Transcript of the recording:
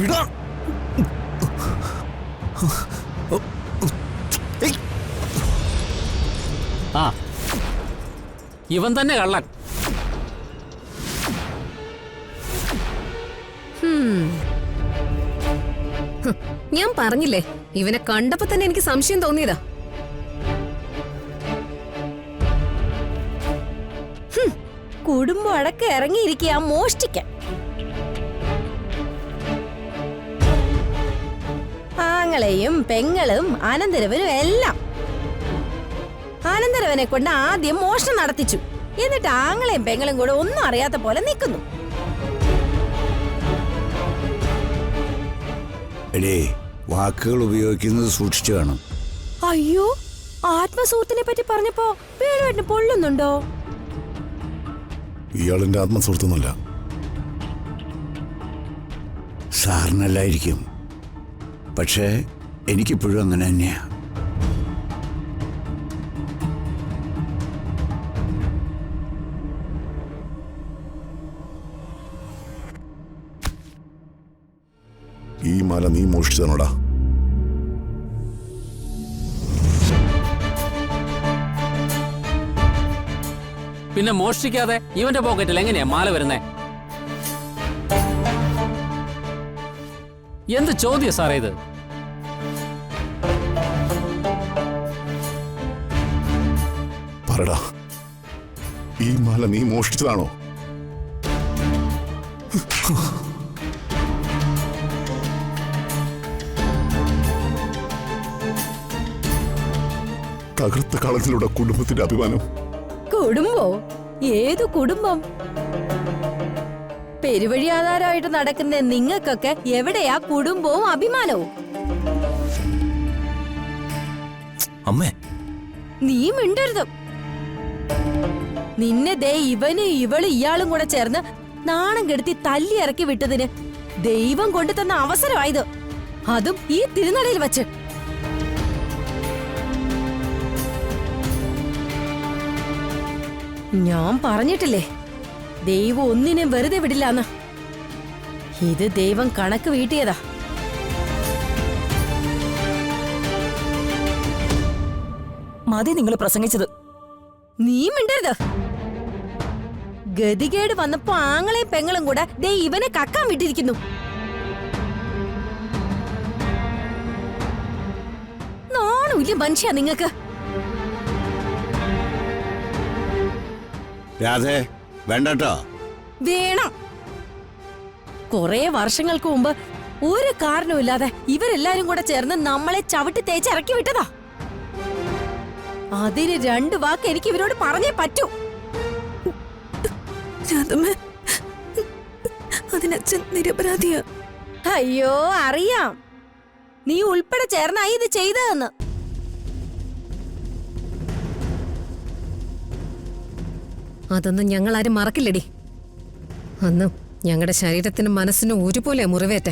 വിടാ. ആ ഇവൻ തന്നെ കള്ളൻ. ഞാൻ പറഞ്ഞില്ലേ, ഇവനെ കണ്ടപ്പോ തന്നെ എനിക്ക് സംശയം തോന്നിയതാ. കുടുംബം അടക്കം ഇറങ്ങിയിരിക്കുക മോഷ്ടിക്കാൻ. ആങ്ങളെയും പെങ്ങളും അനന്തരവനും എല്ലാം. അനന്തരവനെ കൊണ്ട് ആദ്യം മോഷണം നടത്തിച്ചു. എന്നിട്ട് ആങ്ങളെയും പെങ്ങളും കൂടെ ഒന്നും അറിയാത്ത പോലെ നിൽക്കുന്നു. എടേ, വാക്കുകൾ ഉപയോഗിക്കുന്നത് സൂക്ഷിച്ചു വേണം. അയ്യോ, ആത്മസുഹൃത്തിനെ പറ്റി പറഞ്ഞപ്പോ വേണുവേട്ടന് പൊള്ളുന്നുണ്ടോ? ഇയാളെന്റെ ആത്മസുഹൃത്തൊന്നുമല്ല. സാറിനല്ലായിരിക്കും, പക്ഷേ എനിക്കിപ്പോഴും അങ്ങനെ തന്നെയാ. ഈ മാല നീ മോഷ്ടിച്ചതാണോടാ? പിന്നെ മോഷ്ടിക്കാതെ ഇവന്റെ പോക്കറ്റിൽ എങ്ങനെയാ മാല വരുന്നേ? എന്ത് ചോദ്യം സാറേ ഇത്? പറടാ, ഈ മാല നീ മോഷ്ടിച്ചതാണോ? തകർത്ത കളത്തിലൂടെ കുടുംബത്തിന്റെ അഭിമാനം. കുടുംബോ? ഏതു കുടുംബം? പെരുവഴി ആധാരമായിട്ട് നടക്കുന്ന നിങ്ങൾക്കൊക്കെ എവിടെയാ കുടുംബവും അഭിമാനവും? അമ്മേ, നീ മിണ്ടരുത്. നിന്നെ ദേ ഇവനും ഇവളും ഇയാളും കൂടെ ചേർന്ന് നാണം കെടുത്തി തല്ലി ഇറക്കി വിട്ടതിന് ദൈവം കൊണ്ടു തന്ന അവസരമായത്, അതും ഈ തിരുനടയിൽ വച്ച്. ഞാൻ പറഞ്ഞിട്ടില്ലേ, ദൈവം ഒന്നിനെ വെറുതെ വിടില്ലാന്ന്. ഇത് ദൈവം കണക്ക് വീട്ടിയതാ. മതി നിങ്ങൾ പ്രസംഗിച്ചത്. നീ മിണ്ടരുത്. ഗതികേട് വന്നപ്പോ ആങ്ങളെയും പെങ്ങളും കൂടെ ദേ ഇവനെ കക്കാൻ വിട്ടിരിക്കുന്നു. നാണമില്ല മനുഷ്യ നിങ്ങക്ക്. രാധേ, വേണ്ടട്ടോ. വേണം. കുറെ വർഷങ്ങൾക്ക് മുമ്പ് ഒരു കാരണവുമില്ലാതെ ഇവരെല്ലാരും കൂടെ ചേർന്ന് നമ്മളെ ചവിട്ടി തേച്ച് ഇറക്കി വിട്ടതാ. അതിന് 2 വാക്ക് എനിക്ക് ഇവരോട് പറഞ്ഞേ പറ്റൂ. അതിനച്ഛൻ നിരപരാധിയാ. അയ്യോ, അറിയാം. നീ ഉൾപ്പെടെ ചേർന്നായി ഇത് ചെയ്തതെന്ന്. അതൊന്നും ഞങ്ങൾ ആരും മറക്കില്ലടി. അന്ന് ഞങ്ങളുടെ ശരീരത്തിനും മനസ്സിനും ഒരുപോലെ മുറിവേറ്റ.